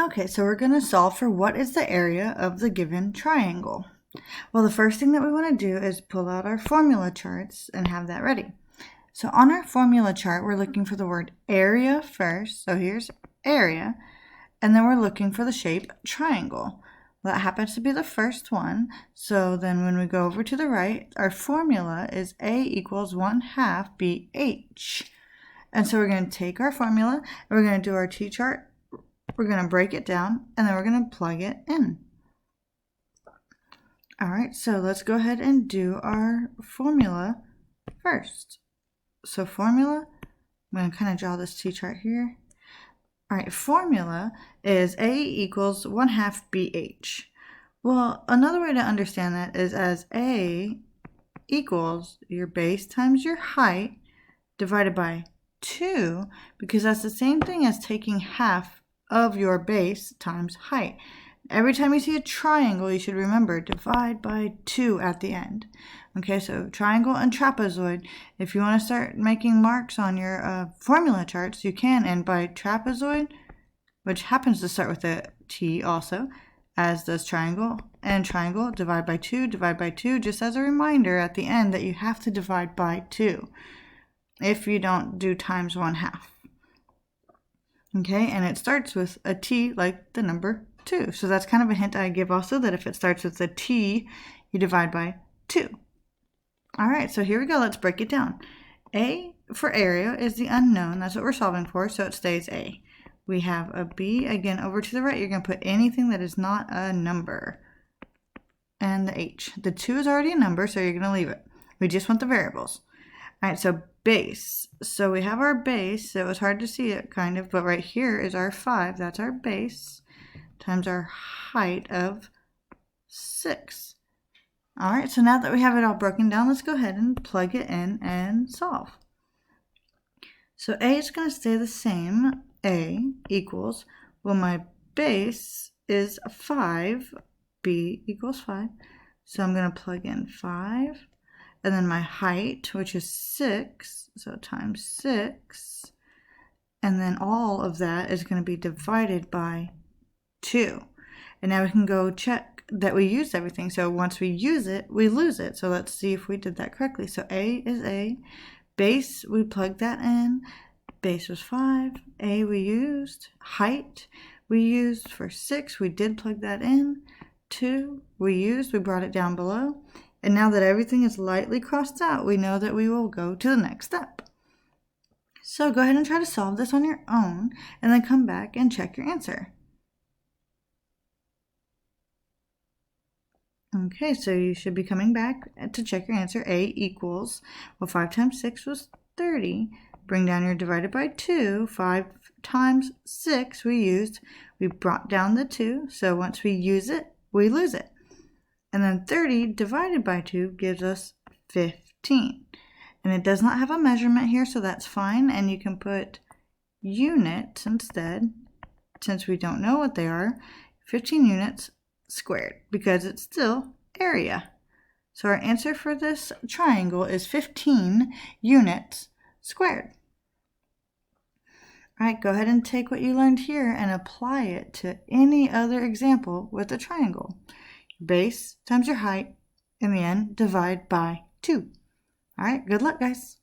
Okay, so we're going to solve for what is the area of the given triangle. Well, the first thing that we want to do is pull out our formula charts and have that ready. So on our formula chart, we're looking for the word area first. So here's area, and then we're looking for the shape triangle. Well, that happens to be the first one. So then when we go over to the right, our formula is A equals 1/2 BH. And so we're going to take our formula and we're going to do our t-chart. We're going to break it down and then we're going to plug it in. All right, so let's go ahead and do our formula first. So formula, I'm going to kind of draw this t-chart here. All right, formula is A equals 1/2 BH. Well, another way to understand that is as A equals your base times your height divided by 2, because that's the same thing as taking half of your base times height. Every time you see a triangle, you should remember divide by 2 at the end. Okay, so triangle and trapezoid. If you want to start making marks on your formula charts, you can. And by trapezoid, which happens to start with a T also, as does triangle, and triangle, divide by 2, just as a reminder at the end that you have to divide by 2 if you don't do times 1/2. Okay, and it starts with a T like the number 2. So that's kind of a hint I give also, that if it starts with a T, you divide by 2. All right, so here we go. Let's break it down. A for area is the unknown. That's what we're solving for, so it stays A. We have a B. Again, over to the right, you're going to put anything that is not a number. And the H. The 2 is already a number, so you're going to leave it. We just want the variables. All right, so base. So we have our base. It was hard to see it, kind of, but right here is our 5. That's our base times our height of 6. All right, so now that we have it all broken down, let's go ahead and plug it in and solve. So A is going to stay the same. A equals, well, my base is 5. B equals 5. So I'm going to plug in 5. And then my height, which is 6, so times 6. And then all of that is going to be divided by 2. And now we can go check that we used everything. So once we use it, we lose it. So let's see if we did that correctly. So A is A. Base, we plugged that in. Base was 5. A we used. Height we used for 6. We did plug that in. 2 we used. We brought it down below. And now that everything is lightly crossed out, we know that we will go to the next step. So go ahead and try to solve this on your own and then come back and check your answer. Okay, so you should be coming back to check your answer. A equals, well, 5 times 6 was 30. Bring down your divided by 2. 5 times 6 we used. We brought down the 2, so once we use it, we lose it. And then 30 divided by 2 gives us 15. And it does not have a measurement here, so that's fine. And you can put units instead, since we don't know what they are. 15 units squared, because it's still area. So our answer for this triangle is 15 units squared. All right, go ahead and take what you learned here and apply it to any other example with a triangle. Base times your height, in the end, divide by 2. All right, good luck, guys.